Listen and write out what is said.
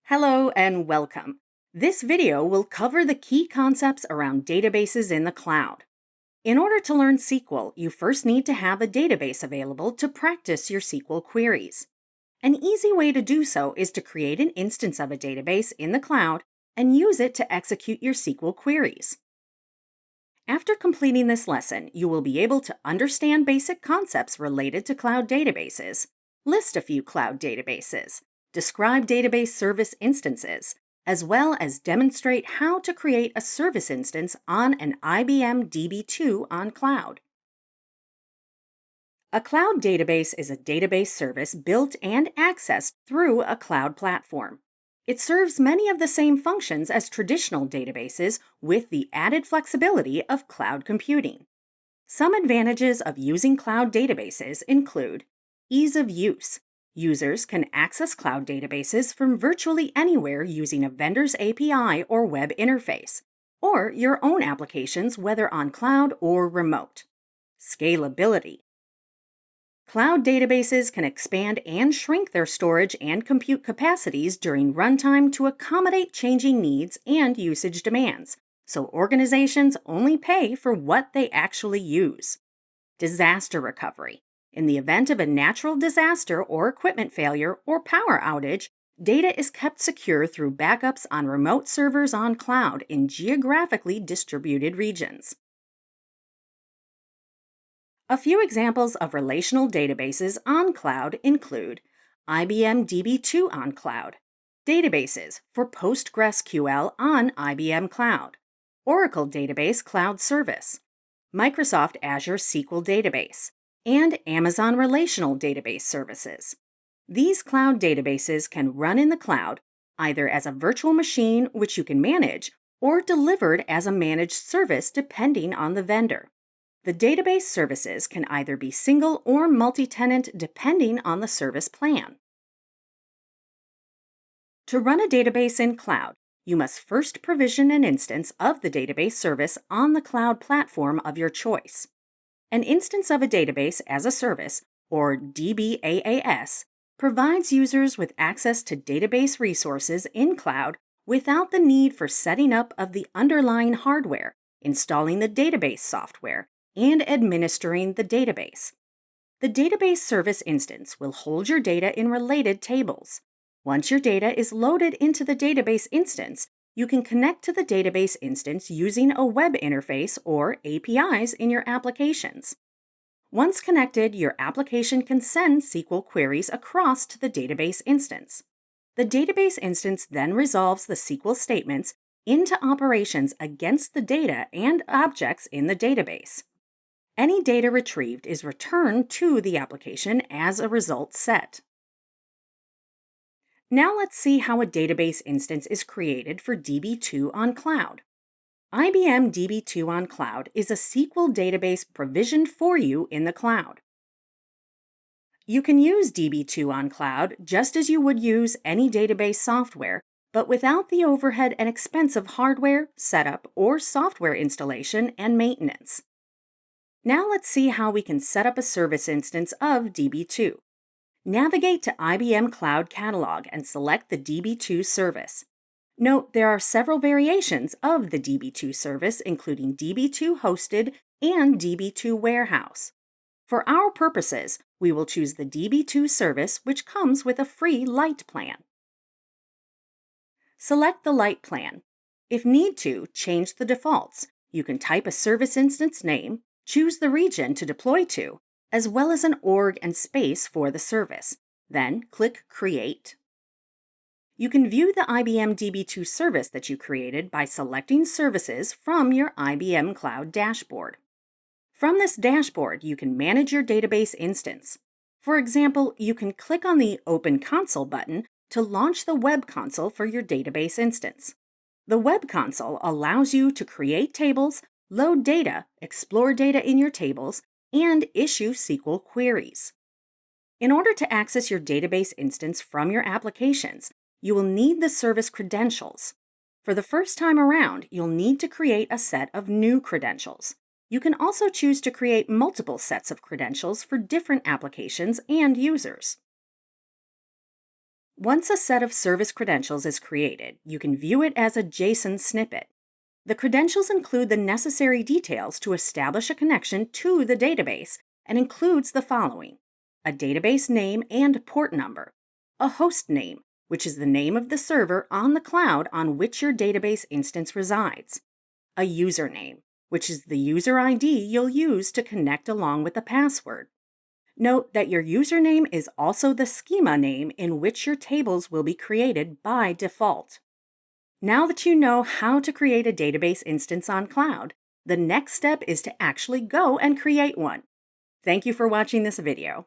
Hello and welcome. This video will cover the key concepts around databases in the cloud. In order to learn SQL, you first need to have a database available to practice your SQL queries. An easy way to do so is to create an instance of a database in the cloud and use it to execute your SQL queries. After completing this lesson, you will be able to understand basic concepts related to cloud databases, list a few cloud databases, describe database service instances, as well as demonstrate how to create a service instance on an IBM DB2 on cloud. A cloud database is a database service built and accessed through a cloud platform. It serves many of the same functions as traditional databases with the added flexibility of cloud computing. Some advantages of using cloud databases include ease of use. Users can access cloud databases from virtually anywhere using a vendor's API or web interface, or your own applications, whether on cloud or remote. Scalability. Cloud databases can expand and shrink their storage and compute capacities during runtime to accommodate changing needs and usage demands, so organizations only pay for what they actually use. Disaster recovery. In the event of a natural disaster or equipment failure or power outage, data is kept secure through backups on remote servers on cloud in geographically distributed regions. A few examples of relational databases on cloud include IBM DB2 on cloud, databases for PostgreSQL on IBM Cloud, Oracle Database Cloud Service, Microsoft Azure SQL Database, and Amazon Relational Database Services. These cloud databases can run in the cloud either as a virtual machine, which you can manage, or delivered as a managed service depending on the vendor. The database services can either be single or multi-tenant depending on the service plan. To run a database in cloud, you must first provision an instance of the database service on the cloud platform of your choice. An instance of a database as a service, or DBaaS, provides users with access to database resources in cloud without the need for setting up of the underlying hardware, installing the database software, and administering the database. The database service instance will hold your data in related tables. Once your data is loaded into the database instance, you can connect to the database instance using a web interface or APIs in your applications. Once connected, your application can send SQL queries across to the database instance. The database instance then resolves the SQL statements into operations against the data and objects in the database. Any data retrieved is returned to the application as a result set. Now let's see how a database instance is created for DB2 on cloud. IBM DB2 on cloud is a SQL database provisioned for you in the cloud. You can use DB2 on cloud just as you would use any database software, but without the overhead and expense of hardware, setup, or software installation and maintenance. Now let's see how we can set up a service instance of DB2. Navigate to IBM Cloud Catalog and select the DB2 service. Note there are several variations of the DB2 service, including DB2 Hosted and DB2 Warehouse. For our purposes, we will choose the DB2 service, which comes with a free Lite plan. Select the Lite plan. If need to, change the defaults. You can type a service instance name, choose the region to deploy to, as well as an org and space for the service. Then click Create. You can view the IBM DB2 service that you created by selecting Services from your IBM Cloud dashboard. From this dashboard, you can manage your database instance. For example, you can click on the Open Console button to launch the web console for your database instance. The web console allows you to create tables, load data, explore data in your tables, and issue SQL queries. In order to access your database instance from your applications, you will need the service credentials. For the first time around, you'll need to create a set of new credentials. You can also choose to create multiple sets of credentials for different applications and users. Once a set of service credentials is created, you can view it as a JSON snippet. The credentials include the necessary details to establish a connection to the database and includes the following: a database name and port number, a host name, which is the name of the server on the cloud on which your database instance resides, a username, which is the user ID you'll use to connect along with the password. Note that your username is also the schema name in which your tables will be created by default. Now that you know how to create a database instance on cloud, the next step is to actually go and create one. Thank you for watching this video.